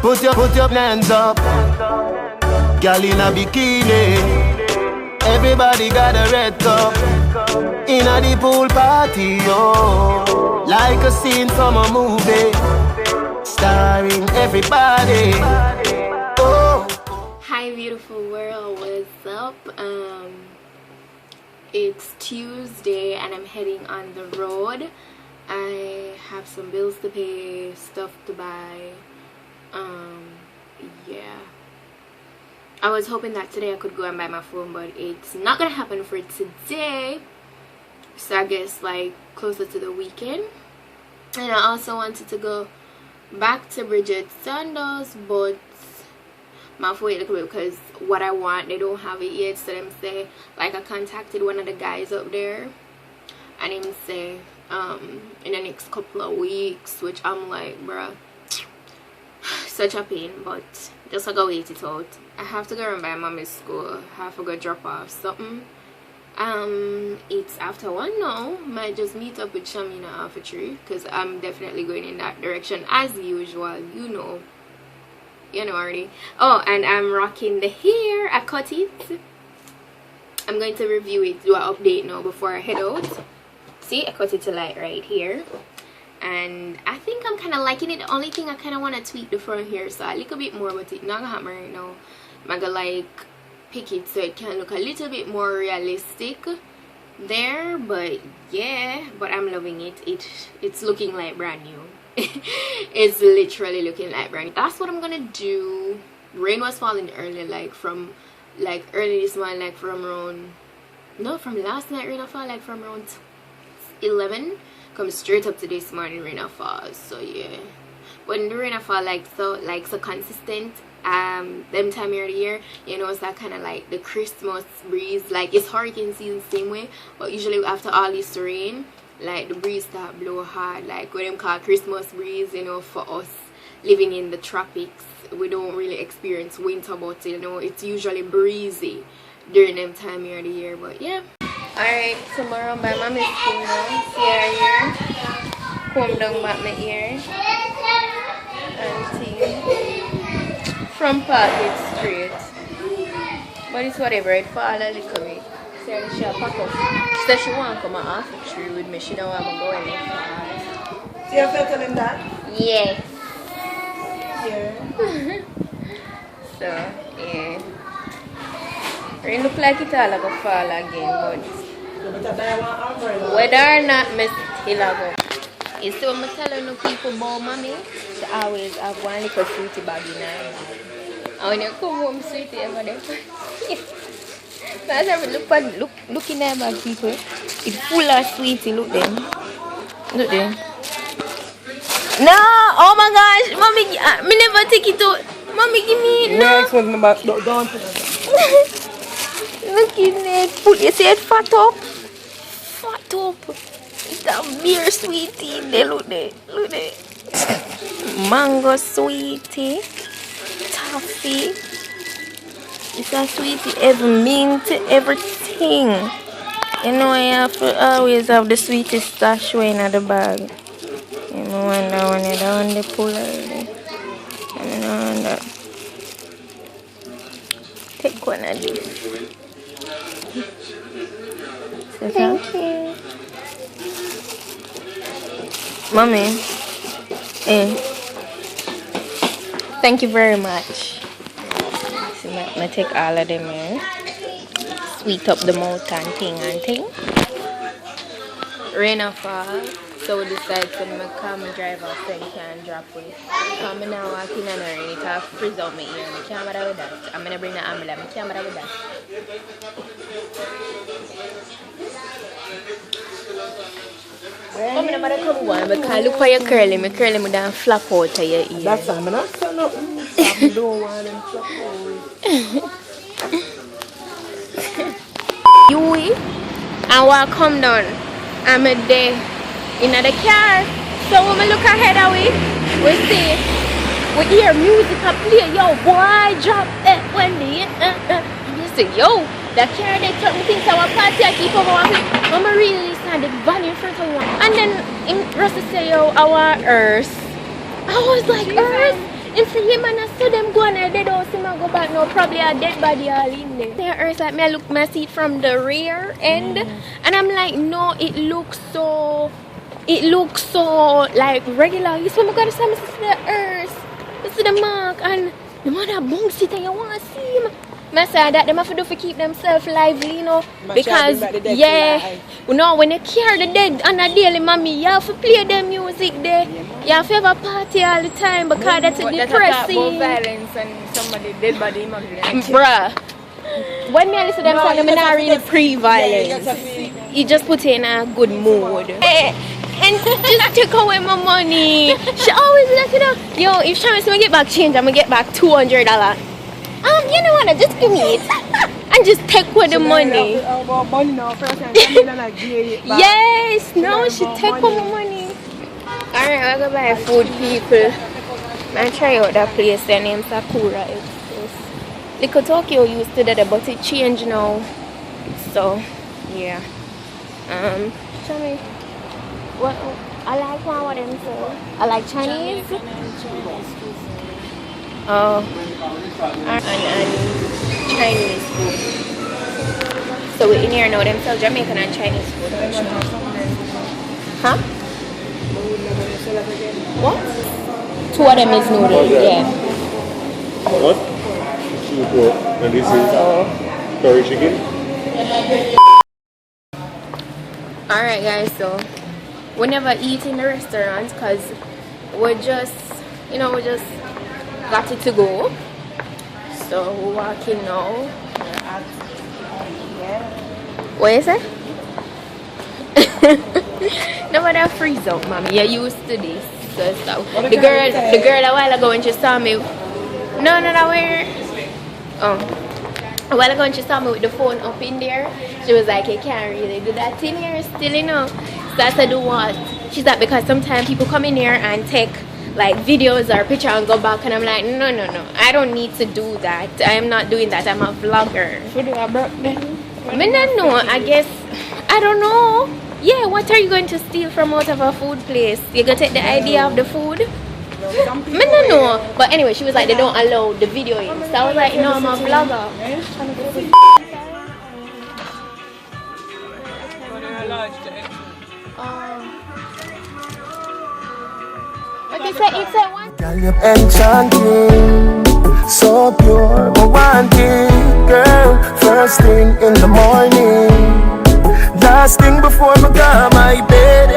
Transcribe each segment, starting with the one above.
Put your hands up. Girl in a bikini. Everybody got a red cup. In a the pool party, oh. Like a scene from a movie. Starring everybody. Oh. Hi beautiful world, what's up? It's Tuesday and I'm heading on the road. I have some bills to pay, stuff to buy. Yeah, I was hoping that today I could go and buy my phone, but it's not gonna happen for today, so I guess like closer to the weekend. And I also wanted to go back to Bridget's Sandals, but my phone a little bit because what I want they don't have it yet. So them say, like, I contacted one of the guys up there and him say in the next couple of weeks, which I'm like, bruh, such a pain, but just I go wait it out. I have to go and buy mommy's school. I have to go drop off something. It's after 1 now. Might just meet up with Shamina after 3 because I'm definitely going in that direction as usual. You know already. Oh, and I'm rocking the hair. I cut it. I'm going to review it, do an update now before I head out. See, I cut it to like right here. And I think I'm kind of liking it. The only thing I kind of want to tweak the front here so a little bit more, but it's not gonna happen right now. I'm gonna like pick it so it can look a little bit more realistic there. But yeah, but I'm loving it. It's looking like brand new. It's literally looking like brand new. That's what I'm gonna do. Rain was falling early, from early this morning, like from around, no, from last night rain fall, like from around 11. Come straight up to this morning rain falls. So yeah, when the rain fall so consistent, them time of the year, you know, it's that kind of like the Christmas breeze, like it's hurricane season same way, but usually after all this rain, like the breeze start blow hard, like what them call Christmas breeze. You know, for us living in the tropics, we don't really experience winter, but you know, it's usually breezy during them time of the year. But yeah. Alright, tomorrow by mommy's school now. See her here. Comb down back my ear. And see. Front part it's straight. But it's whatever, it fall a little bit. See her, she'll pack up. She said she won't come out half the tree with me. She don't want to go any far. See your filter in that? Yes. Here. So, yeah. It look like it all gonna fall again, but whether or not me still go. You see what I'm telling you people about mommy? She always have one little sweetie bag in her. And when you come home, sweetie ever there. That's look in there bag, people. It's full of sweetie, look them. Look them. No, oh my gosh, mommy, me never take it out. Mommy, give me no. Next one's in the back. Don't. Look in it. Put you see it fat up. Fat up. It's a beer sweetie. There, look there. Look there. Mango sweetie. Toffee. It's a sweetie. Every mint. Everything. You know, I have to always have the sweetest stash in the bag. You know, wonder when you're down the pool already. You know, wonder. Take one of these. So thank you. Mommy. Eh. Thank you very much. So I'm going to take all of them here. Sweet up the mouth and thing. Rain fall. So we decided to call my driver so he can drop it. So I'm now walking in the rain. It has freeze out my ear. I can't bother with that. I'm going to bring the ambulance. I can't bother with that. I'm going to come one because look for your curly. My curly me don't flap out of your ear. That's fine. I'm not saying nothing. I don't want them flap out. You and while come down, I'm there in the car. So when we look ahead of it, we see, we hear music play. Yo, boy, drop that one day. You say, yo, the car they took me things our party. I keep over one. Mama really stand the van in front of one. And then Rusty say, yo, our Earth. I was like, Earth? And for him and I saw them go on a dead house and I go back now, probably a dead body all in there. The earth like me, I look my seat from the rear end and I'm like, no, it looks so like regular. You see, I gotta say, I see the earth, I see the mark, and the mother bounce it and you want to see him. I say that they have to do to keep themselves lively, you know, because yeah, you know, when they carry the dead on a daily, mommy, you have to play their music there. You have to have a party all the time because that's depressing. Violence and somebody dead body, bruh. When me listen to them song, I'm not really pre-violence. You just put in a good mood. And just take away my money. She always let you know, yo, if she wants to get back change, I'm gonna get back $200. You know what? Just give me it and just take away the money. Yes, no, she take away my money. Alright, I'll go buy food, people. I try out that place. Their name Sakura. Little Tokyo used to that, but it changed now. So, yeah. Show me. What? I like one of them too. I like Chinese. Oh, and Chinese food. So we in here now, them sell Jamaican and Chinese food. Huh? What? Two of them is noodles, yeah. What? Soup, and this is curry chicken. Alright guys, so we never eat in the restaurant because we're just, you know, we just got it to go. So we're walking now. What is it? Nobody freeze out, mommy. You're used to this. So the girl a while ago when she saw me. No, that way. Oh. A while ago when she saw me with the phone up in there, she was like, you can't really do that in here still, you know. So I said, do what? She's like, because sometimes people come in here and take like videos or picture and go back, and I'm like, no, I don't need to do that. I am not doing that. I'm a vlogger. Should you have brought them? I mean, I know, I guess, I don't know. Yeah, what are you going to steal from out of a food place? You gonna take the idea of the food? I don't know. But anyway, she was like, they don't allow the video in. So I was like, no, I'm a vlogger. What you say? It's a one. Girl, you're enchanting, so pure, but want it, girl. First thing in the morning, last thing before I go my bed.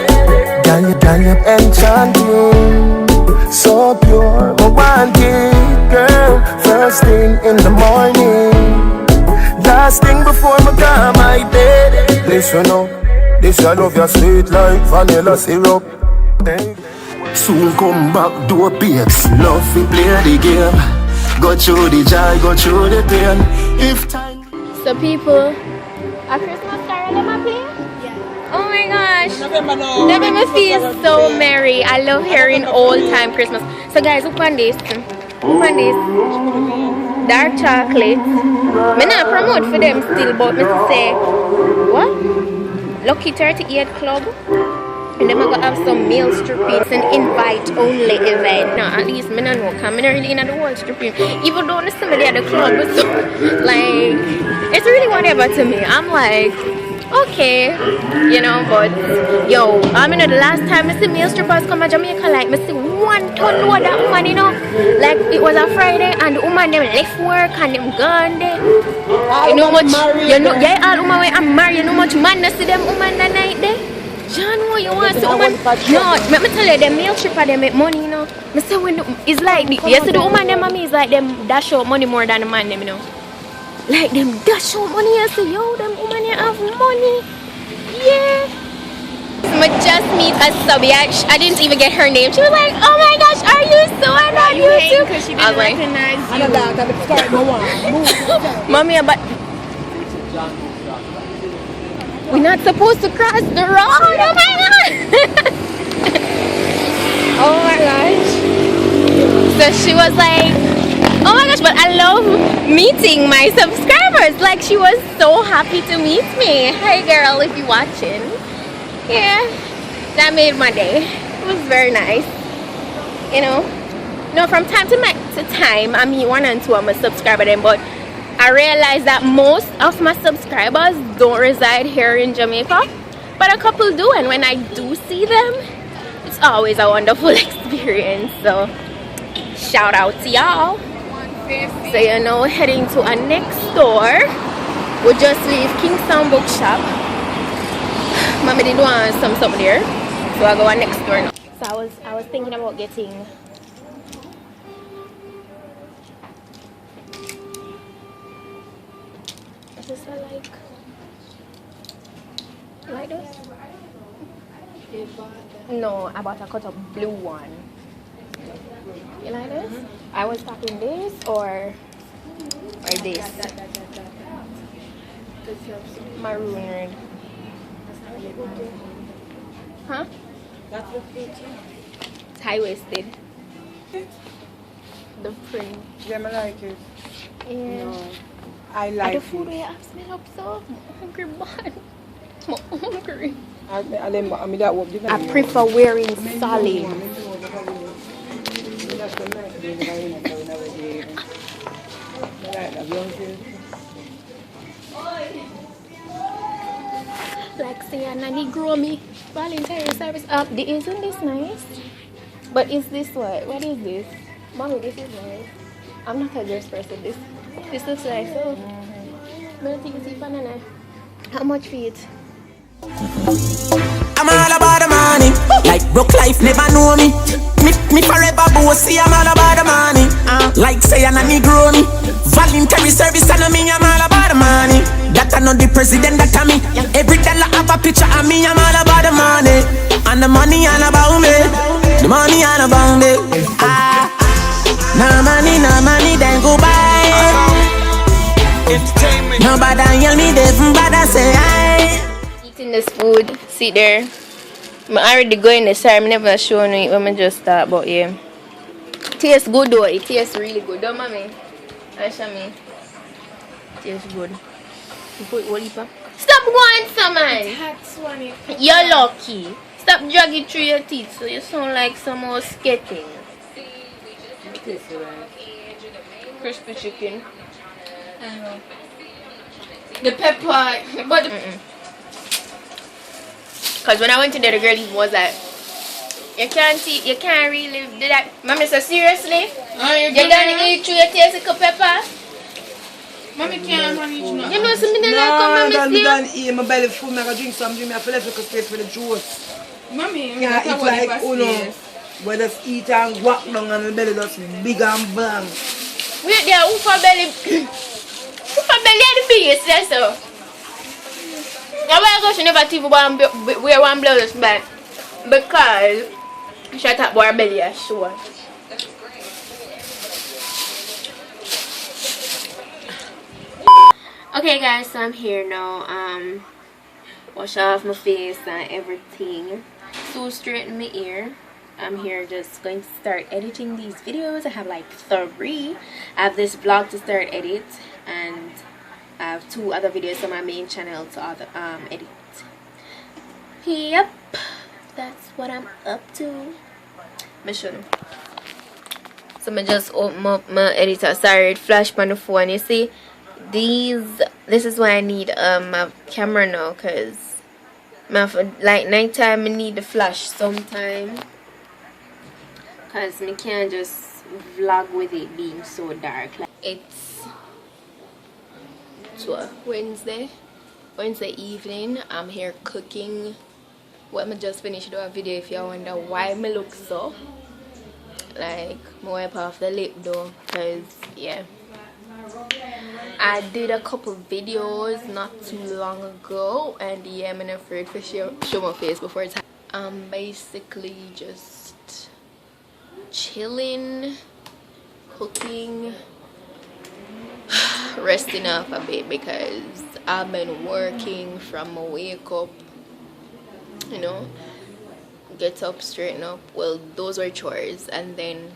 Girl, you're enchanting, so pure, but want it, girl. First thing in the morning, last thing before I go my bed. Listen up, this I love your sweet like vanilla syrup. Soon come back, do a babes. Love we play the game. Go through the joy, go through the pain. If time. So people, a Christmas carol them a play? Yeah. Oh my gosh. That made me feel so merry. I love hearing old time Christmas. So guys, look on this. Dark chocolate. Me not promote for them still, but me say, what? Lucky 38 Club. And then I'm gonna have some meal stripping. It's an invite only event. Now at least I don't know, because I'm not really in the whole stripping. Even though there's somebody at the club, so like it's really whatever to me. I'm like, okay, you know, but yo, I mean the last time I see meal strippers come to Jamaica, like I see 1 ton load that woman, you know. Like it was a Friday and the woman them left work and them gone there. You know much yeah, all woman when I'm married, you know much madness to them woman that night there. John, what you want to woman? No, let me tell you, the meal stripper they make money, you know. I say when it's like yes, the woman them mommy is like them dash out money more than the man them, you know. Like them dash out money. I say yo, them woman they have money. Yeah. I just meet a subby. I didn't even get her name. She was like, oh my gosh, are you so on YouTube? Because she didn't recognize you. Mommy, but we're not supposed to cross the road. Oh my god. Oh my gosh. So she was like, oh my gosh, but I love meeting my subscribers. Like she was so happy to meet me. Hey girl, if you're watching. Yeah, that made my day. It was very nice. You know, No, from time to time, I mean 1 and 2 I'm a subscriber then, but I realize that most of my subscribers don't reside here in Jamaica, but a couple do, and when I do see them, it's always a wonderful experience. So shout out to y'all. So you know, heading to our next store. We just leave Kingston Bookshop. Mommy did want something there, so I go our next door now. So I was thinking about getting is this like this? No, I bought a cut up blue one. You like this? I was talking this or this. Maroon red. Huh? That's what fit you. It's high-waisted. The print. Yeah, I like it. Yeah. No, I like the food it. we have smell up so. I'm hungry, man. I'm hungry. I prefer wearing solid. Like say a nanny grow me Valentine's service up. Isn't this nice? But is this what is this? Mommy, this is nice. I'm not a dress person. This looks nice. So I think it's banana. How much for it? I'm all about the money. Like broke life never know me. Me forever bossy. I'm all about the money. Like say I'm a Negro me. Voluntary service and me. I'm all about the money. That I know the president that I me. Every dollar have a picture of me. I'm all about the money. And the money all about me. The money all about me. No money, then go buy. Nobody yell me, they bother say I. Eating this food, sit there. I'm already going this time. I'm never showing it when I just start, but yeah. It tastes good though. It tastes really good, don't mommy? Ashami. It tastes good. You put what heap up? Stop going, someone! You're lucky. Stop dragging through your teeth so you sound like some more skating. Crispy chicken. I know. The pepper, but because when I went to the girl was like, you can't really do that. Mommy said, seriously? You don't eat through your taste of pepper? Mommy can't manage now. You know something like that? No, don't eat my belly full. I can drink some drink. I feel like I space for the juice. Mommy, yeah, it's like, oh no, where just eat and walk down and the belly just big and blank. Wait there, who for belly? Who for belly are the biggest, that's so. Now why I go she never TV wear one blouse back? Because she talk about her belly as sure. Okay guys, so I'm here now. Wash off my face and everything. So straighten my ear. I'm here just going to start editing these videos. I have like 3. I have this vlog to start edit, and I have 2 other videos on my main channel to edit. Yep, that's what I'm up to. I'm show you. So I just open up my editor. Sorry, it flashed on the phone. You see, this is why I need my camera now, cause like nighttime I need the flash sometime, cause I can't just vlog with it being so dark. Like, it's Wednesday evening. I'm here cooking. Well, I just finished a video. If you wonder why me look so, like, I wipe off the lip though, cause yeah, I did a couple videos not too long ago, and yeah, I'm afraid to show my face before it's I'm basically just chilling, cooking, resting up a bit because I've been working from my wake up, you know, get up, straighten up. Well, those were chores, and then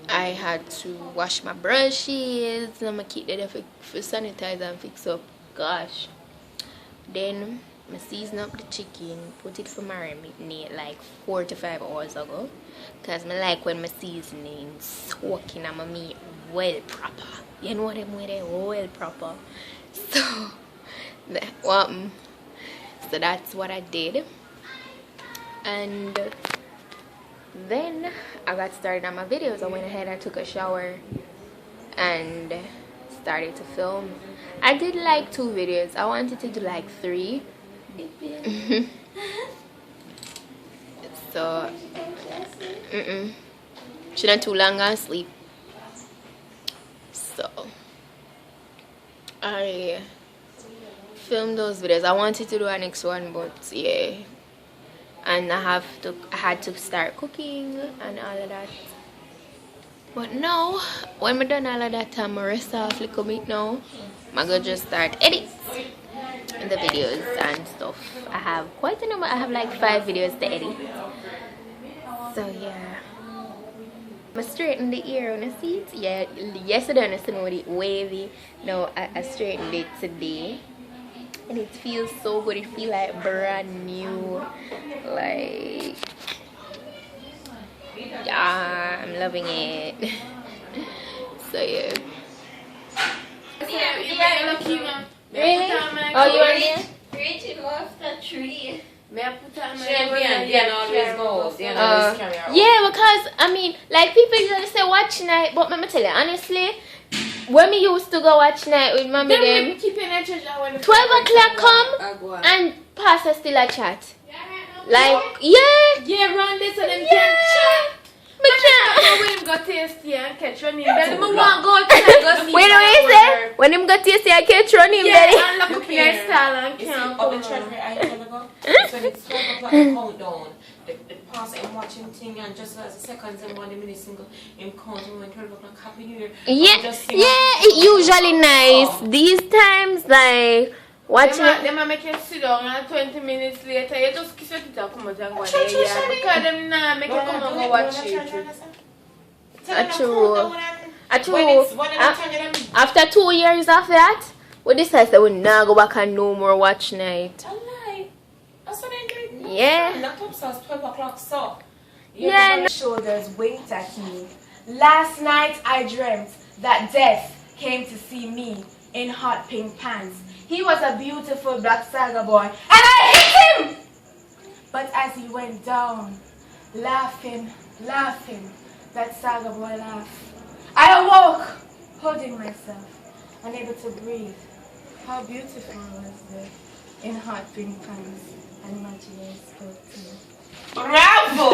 I had to wash my brushes. I'm gonna keep that for sanitize and fix up. Gosh. Then I season up the chicken, put it for marinate like 4 to 5 hours ago. Because I like when my seasoning soaking on my meat well proper. You know what I'm with it? Well proper. So, so that's what I did. And then I got started on my videos. I went ahead, I took a shower and started to film. I did like 2 videos. I wanted to do like 3. So should not too long on sleep. So I filmed those videos. I wanted to do a next one, but yeah, and I had to start cooking and all of that. But now when I'm done all of that, I'm gonna rest off a little bit now. I'm gonna just start edit the videos and stuff. I have quite a number. I have like 5 videos to edit. So yeah, I straightened the ear on the seat. Yeah, yesterday I said it wavy. Now I straightened it today, and it feels so good. It feels like brand new. Like, yeah, I'm loving it. So yeah. Really? Oh, you are here? Reaching off the tree. Yeah, because I mean, like people usually say watch night, but let me tell you honestly, when we used to go watch night with mommy them, 12 o'clock come and pass us still a chat. Like yeah, run this and them can't chat. Me can't. When him got tasty and catch running belly, me want go outside go see. Wait, what you say? When him got tasty, I catch running belly. Yeah, and look up your style and can't Up the treasury I never go. So it's 12 o'clock and countdown. The pastor I'm watching thing and just as the seconds and 1 minute single him counting when 12 o'clock Happy New Year. Yeah, it usually nice. These times like watching it. They might make you sit down and 20 minutes later you just kiss it and come out and go there. Because them not make you come and go watch it. True. After 2 years after that, we decided that we now go back and no more watch night. That's what I did. Yeah. Not up so 12 o'clock so. Yeah. No. Shoulders winked at me. Last night I dreamt that death came to see me in hot pink pants. He was a beautiful black saga boy and I hit him! But as he went down, laughing, that saga boy laughed. I awoke, holding myself, unable to breathe. How beautiful was this in hot pink pants and imaginary spoke to me. Bravo!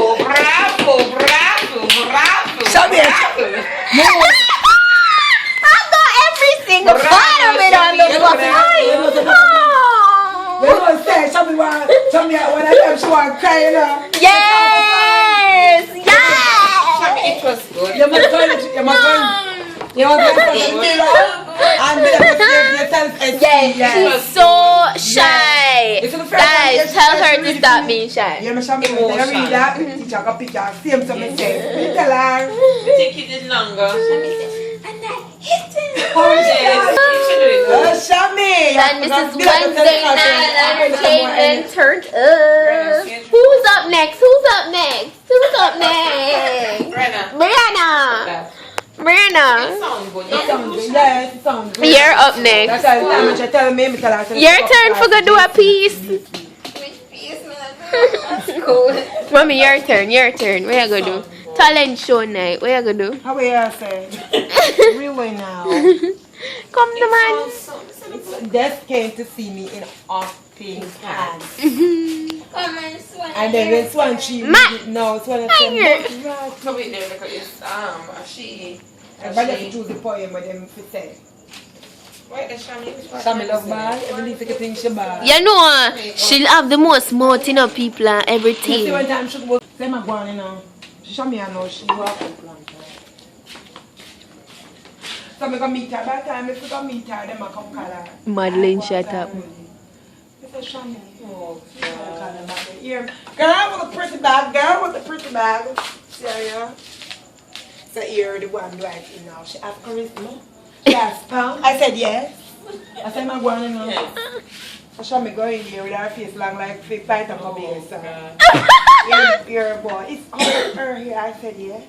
Show me I got every single part of it on the fucking Show me when I am she want cry, you know. Yes! It was good. You must go to She's so shy. Guys, tell her to stop being shy. You must read that. Teacher got picture. Same to me say. Tell her. I think it did longer. And I hit him! Show me. And this is Wednesday night entertainment turned up. Who's up next? Brianna. It sounds good. Yes, it sounds good. You're up next. That's why I'm telling me. Your turn for go do a piece. Which piece, man? Cool. Mommy, your turn. What you gonna do? Talent show night. What you gonna do? How are you say? Really now? Come to man. Death came to see me in off pink pants. Come and swan. And then this one she didn't know. So I said, Come in there because it's a she. everybody have to choose the poem with them to say. Wait, the Shami. Shami love bad. Everybody think she bad. You know, she'll have the most mouth in her people and You see everything. one time she go, say my go on, you know. She show me I know she go up and plant her. So I go meet her. By the time if I go meet her, then I come call her. Madeline, shut up. I say, Shami. Oh, God. Girl with a pretty bag. See ya. So here the one like, you know, she have charisma. Yes, I said yes. I said my one, you know. I saw me going here with her face long like fake fight of a beer, so. Your boy. It's all her here, I said, yeah.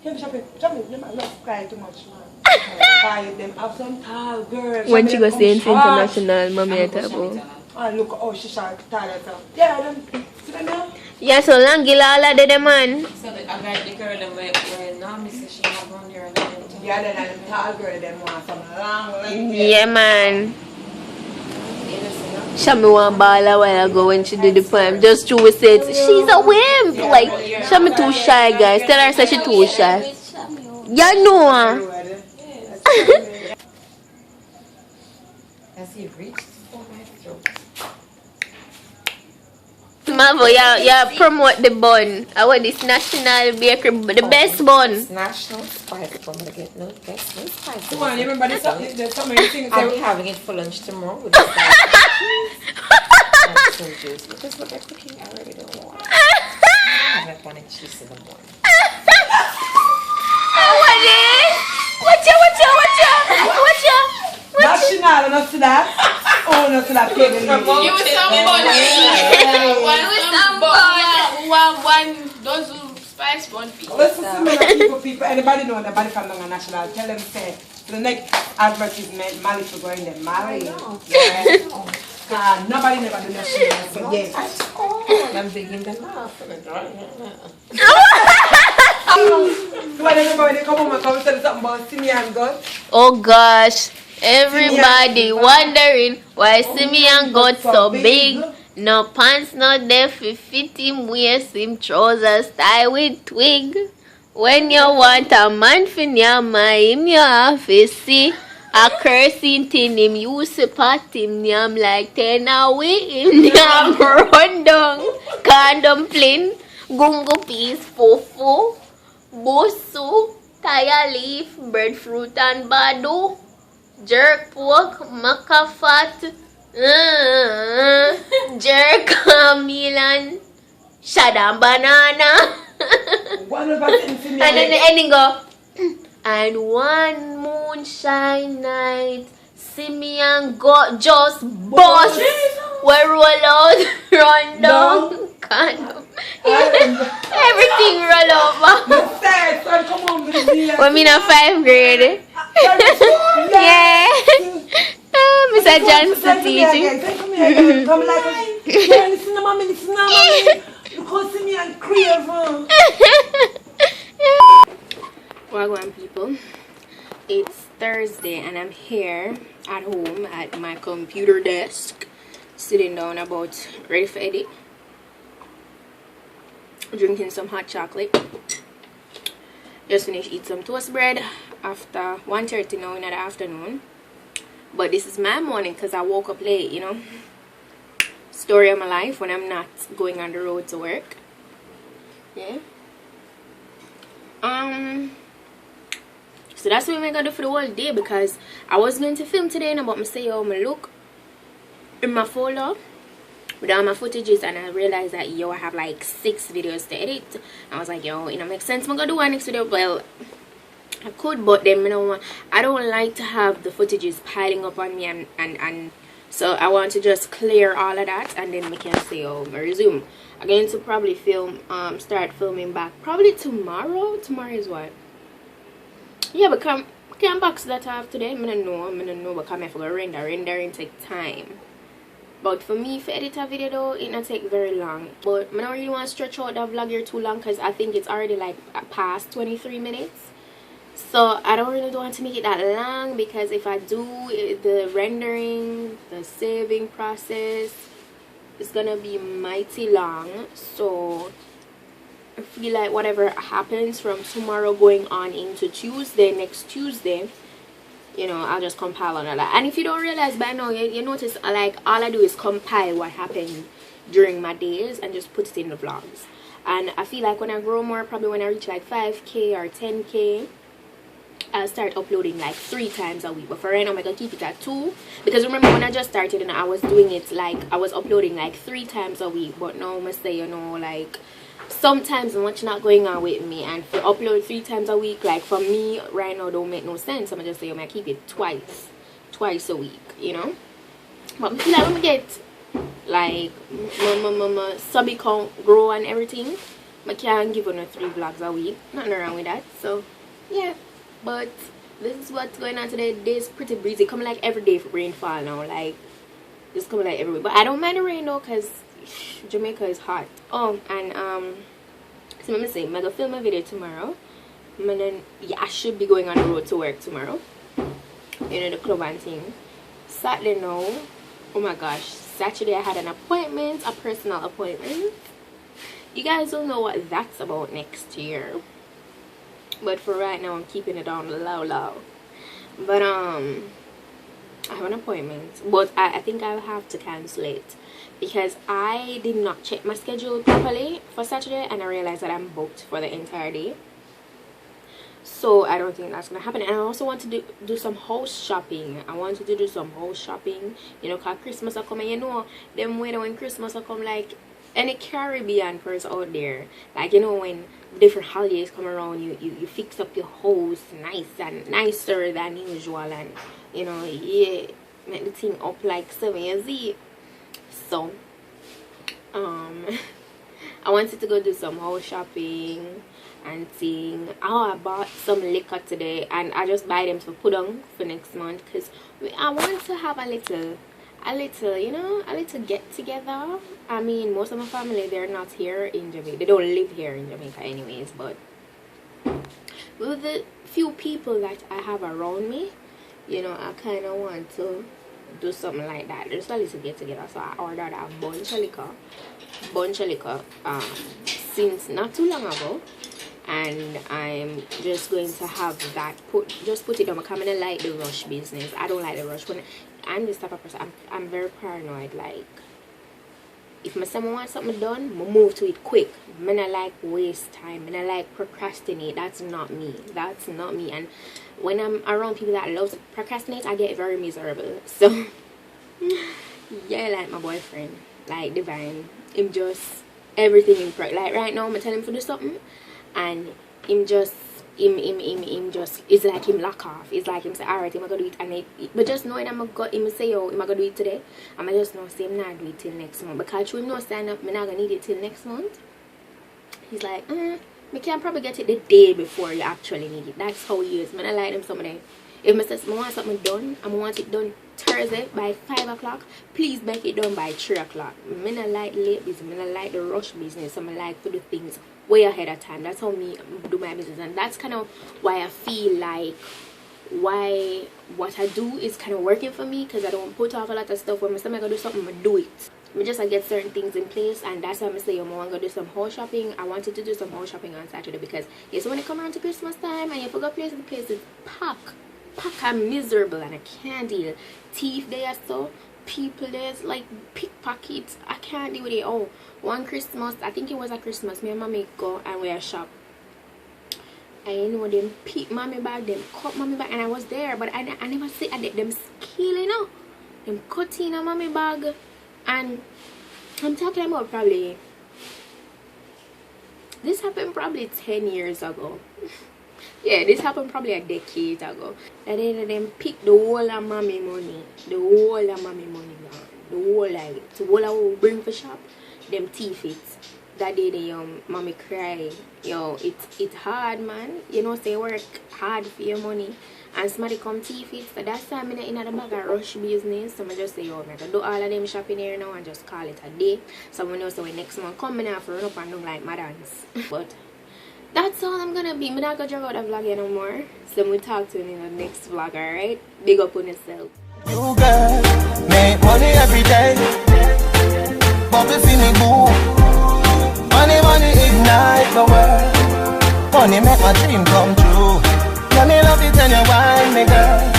Jump it, them love cry too much, man. Them have some tall girls. When she goes to international, mommy table. Oh, look how she shot tall. Yeah, them. See them now? Yeah, so long gilala de the man. So I got the girl that went now, Mr. She have on there. Yeah, then tall girl, them want some long legs. Yeah, man. Shami one ball a while ago when she did the poem. Just through said she's a wimp. Like Shami too shy, guys. Tell her that she too shy. You know her. As he reached for my throat. Mavo, yeah, promote the bun. I want this national bakery, the best bun. National spice bun. I get no best no spice. Come on, you remember this? There's so many things. I'll be having it for lunch tomorrow with the spice. So juice. Because what I'm cooking, I already don't want. I have one and cheese in the morning. Watch out. National, not to that. Oh, not to that. You with some bun. One dozen spice bun. Listen to me, people. Anybody know anybody from the national? Tell them say the next advertisement, Mali for going there. Mali. Nobody never do national. So yes. I'm digging them off for the drawing. When everybody come home and come tell something about Simeon God. Oh gosh, everybody wondering why Simeon got so big. No pants, no there fi fit him, wears him trousers tie with twig. When you want a man fi nyama him, you have to see a cursing thing him use to pat him nyam like 10 away him nyam run down. Contemplating gungo peas, fufu, bosu, kaya leaf, breadfruit and badu, jerk pork, maca fat, jerk milan, shadam banana. And then the ending go, and one moonshine night, Simeon got just bust. We roll out, run down, condom. Everything roll over. When me in 5th grade. Yeah. Mr. Johnson teaching. Come like, listen to mommy. Because Simeon crave. Wagwan people, it's Thursday and I'm here at home at my computer desk, sitting down about ready for edit, drinking some hot chocolate. Just finished eat some toast bread after 1:30 now in the afternoon. But this is my morning because I woke up late, you know. Story of my life when I'm not going on the road to work. Yeah. So that's what I'm gonna do for the whole day, because I was going to film today and about me say how I look in my folder with all my footages, and I realized that I have like 6 videos to edit. I was like, it makes sense I'm gonna do one next video. Well, I could, but then I don't like to have the footages piling up on me, and so I want to just clear all of that and then we can say resume. I'm going to probably start filming back probably tomorrow. Tomorrow is what? Yeah, but can box that I have today. I don't know because I have to rendering take time. But for me, for edit a video though, it not take very long. But I don't really want to stretch out the vlog here too long because I think it's already like past 23 minutes. So I don't really want to make it that long, because if I do the rendering, the saving process, it's gonna be mighty long. So I feel like whatever happens from tomorrow going on into Tuesday, next Tuesday, I'll just compile on all that. And if you don't realize by now, you notice like all I do is compile what happened during my days and just put it in the vlogs. And I feel like when I grow more, probably when I reach like 5K or 10K, I'll start uploading like 3 times a week. But for right now, I'm gonna keep it at 2, because remember when I just started and I was doing it like I was uploading like 3 times a week. But now I must say, like sometimes much not going on with me, and for upload 3 times a week, like for me right now don't make no sense. I'm just say I'm gonna keep it twice a week, But I feel like when I get like my subby count grow and everything, I can give on 3 vlogs a week. Nothing wrong with that. So yeah, but this is what's going on today. This pretty breezy, coming like every day for rainfall now. Like it's coming like every week, but I don't mind the rain though, cause Jamaica is hot. Oh, and so let me say, I'm gonna film a video tomorrow. And then yeah, I should be going on the road to work tomorrow. You know, the club and thing. Saturday now, oh my gosh, Saturday I had an appointment, a personal appointment. You guys don't know what that's about next year, but for right now I'm keeping it on low. But I have an appointment, but I think I'll have to cancel it because I did not check my schedule properly for Saturday, and I realized that I'm booked for the entire day. So I don't think that's gonna happen. And I also want to do some house shopping. I wanted to do some house shopping, you know, cause Christmas are coming. You know, them when Christmas are come, like any Caribbean person out there, like, you know, when different holidays come around, you fix up your house nice and nicer than usual, and you know, yeah, make the thing up like 7 years. So I wanted to go do some house shopping and thing. Oh, I bought some liquor today, and I just buy them to put on for next month, because I want to have a little, you know, a little get together. I mean, most of my family, they're not here in Jamaica. They don't live here in Jamaica anyways, but with the few people that I have around me, you know, I kind of want to do something like that. Just a little get together. So I ordered a bunch of liquor since not too long ago, and I'm just going to have that put it on. I kind of like the rush business. I don't like the rush. When I'm this type of person, I'm very paranoid. Like, if someone wants something done, I move to it quick. I don't like waste time. I don't like procrastinate. That's not me. And when I'm around people that love to procrastinate, I get very miserable. So yeah, like my boyfriend, like Divine, him just everything in like right now I'm telling him to do something, and him just it's like him lock off. It's like him say, alright, I'm gonna do it, but just knowing him say, oh, I'm gonna do it today, I'm just not say I'm not do it till next month, because him no stand up, I'm not gonna need it till next month. He's like, we can probably get it the day before you actually need it. That's how he is. I like them some of them. If I want something done, I want it done Thursday by 5 o'clock, please make it done by 3 o'clock. I don't like late business. I don't like the rush business. I like to do things way ahead of time. That's how me do my business, and that's kind of why I feel like what I do is kind of working for me, because I don't put off a lot of stuff. When I say I'm gonna do something, I do it. I get certain things in place, and that's why I say I'm gonna do some house shopping. I wanted to do some house shopping on Saturday, because yes, when it come around to Christmas time and you go places, the places pack, I'm miserable and I can't deal. Thief there, so people there's like pickpockets. I can't deal with it. Oh, one Christmas, I think it was a Christmas, me and mommy go and we shop. I know them pick mommy bag, them cut mommy bag, and I was there, but I never see them skill, you know, them cutting a mommy bag. And I'm talking about probably, this happened probably 10 years ago. Yeah, this happened probably a decade ago. And then them pick the whole of mommy money. The whole of mommy money gone. The whole of it. So all I will bring for shop, them thief it. That day the mommy cry. Yo, it's hard, man. You know, say work hard for your money, and somebody come thief it. So that's why I'm in the bag of rush business. So I just say, yo, I can do all of them shopping here now and just call it a day. So I know, so when next month come, I have to run up and down like madams. But that's all I'm gonna be. I'm not gonna drag out the vlog here no more. So we'll talk to you in the next vlog, alright? Big up on yourself. You girl, make money every day. Bubble see me boo. Money ignite the world. Money make my dream come true. Let me love you, tell you why, me girl.